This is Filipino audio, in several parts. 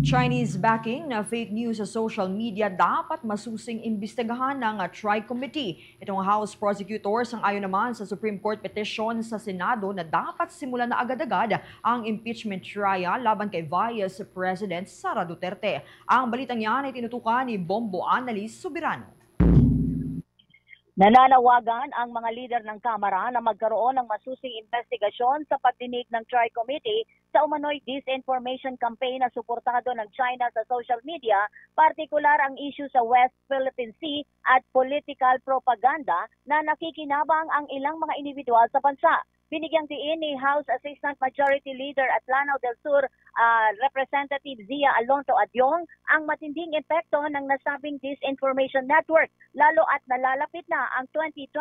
Chinese backing na fake news sa social media dapat masusing imbestigahan ng Tri Committee. Itong House prosecutors ang ayon naman sa Supreme Court petition sa Senado na dapat simulan na agad-agad ang impeachment trial laban kay Vice President Sara Duterte. Ang balitang yan ay tinutukan ni Bombo Annalise Subirano. Nananawagan ang mga lider ng Kamara na magkaroon ng masusing investigasyon sa pagdinig ng Tri-Committee sa umano'y disinformation campaign na suportado ng China sa social media, partikular ang issue sa West Philippine Sea at political propaganda na nakikinabang ang ilang mga individual sa bansa. Binigyang diin ni House Assistant Majority Leader at Lanao del Sur Representative Zia Alonso Adyong ang matinding epekto ng nasabing disinformation network, lalo at nalalapit na ang 2025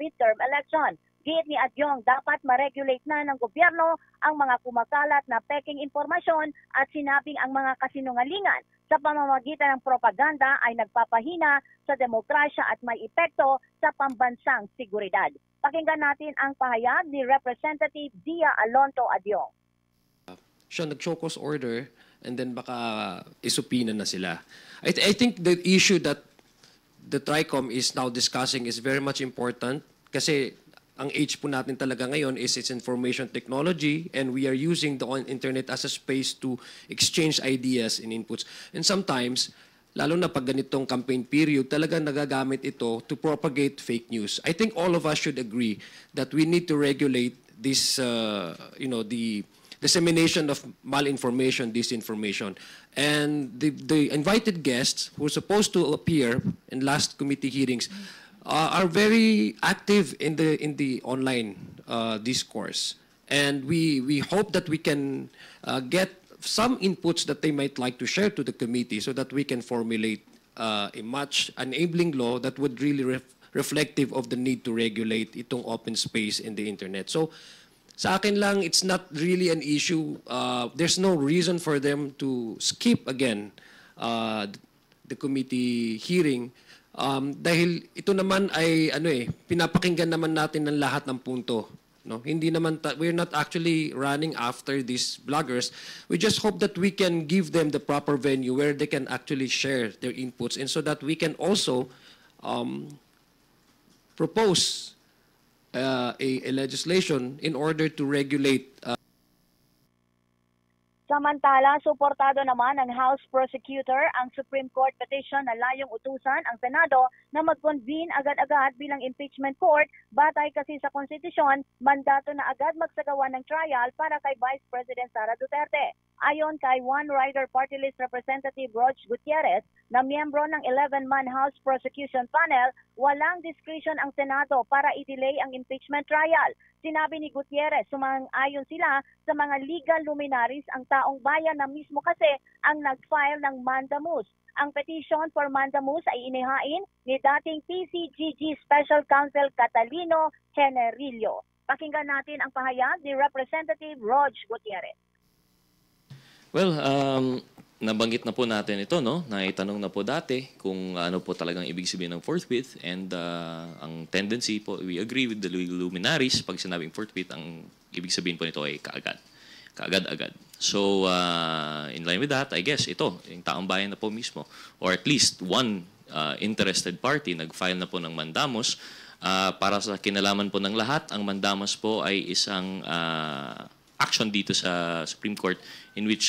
midterm election. Giit ni Adyong, dapat ma-regulate na ng gobyerno ang mga kumakalat na peking impormasyon at sinabing ang mga kasinungalingan sa pamamagitan ng propaganda ay nagpapahina sa demokrasya at may epekto sa pambansang seguridad. Pakinggan natin ang pahayag ni Representative Zia Alonso Adyong. Siya nag-show cause order and then baka isupina na sila. I think the issue that the TRICOM is now discussing is very much important kasi ang age po natin talaga ngayon is its information technology and we are using the internet as a space to exchange ideas and inputs. And sometimes, lalo na pag ganitong campaign period, talaga nagagamit ito to propagate fake news. I think all of us should agree that we need to regulate this, the dissemination of malinformation, disinformation. And the invited guests who were supposed to appear in last committee hearings are very active in the online discourse, and we hope that we can get some inputs that they might like to share to the committee, so that we can formulate a much enabling law that would really reflective of the need to regulate itong open space in the internet. So, sa akin lang, it's not really an issue. There's no reason for them to skip again the committee hearing. Dahil ito naman ay pinapakinggan naman natin ng lahat ng punto, no? Hindi naman we're not actually running after these bloggers. We just hope that we can give them the proper venue where they can actually share their inputs, and so that we can also propose a legislation in order to regulate. Samantala, suportado naman ng House Prosecutor ang Supreme Court petition na layong utusan ang Senado na mag-convene agad-agad bilang impeachment court. Batay kasi sa konstitusyon, mandato na agad magsagawa ng trial para kay Vice President Sara Duterte. Ayon kay One Rider Party List Representative Roch Gutierrez na miyembro ng 11-man House Prosecution Panel, walang discretion ang Senado para i-delay ang impeachment trial. Sinabi ni Gutierrez, sumang-ayon sila sa mga legal luminaries, ang taong bayan na mismo kasi ang nag-file ng mandamus. Ang petition for mandamus ay inihain ni dating PCGG Special Counsel Catalino Generillo. Pakinggan natin ang pahayag ni Representative Roch Gutierrez. Well, nabanggit na po natin ito, no? Naitanong na po dati kung ano po talagang ibig sabihin ng forthwith, and ang tendency po, we agree with the luminaries, pag sinabing forthwith, ang ibig sabihin po nito ay kaagad. Kaagad-agad. So, in line with that, I guess ito, yung taong bayan na po mismo, or at least one interested party, nag-file na po ng mandamus. Para sa kinalaman po ng lahat, ang mandamus po ay isang action dito sa Supreme Court in which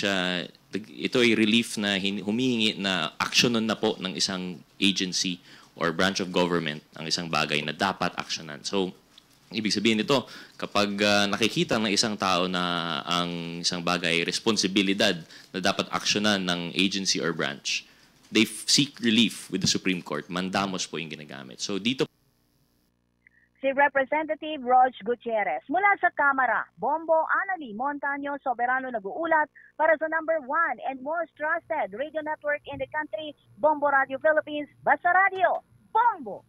ito ay relief na humihingi na aksyonan na po ng isang agency or branch of government ang isang bagay na dapat aksyonan. So, ibig sabihin nito, kapag nakikita ng isang tao na ang isang bagay ay responsibilidad na dapat aksyonan ng agency or branch, they seek relief with the Supreme Court. Mandamos po yung ginagamit. So, dito si Representative Roch Gutierrez. Mula sa Kamara, Bombo Annalise Montaño Soberano nag-uulat para sa number 1 and most trusted radio network in the country, Bombo Radio Philippines, Basta Radio, Bombo!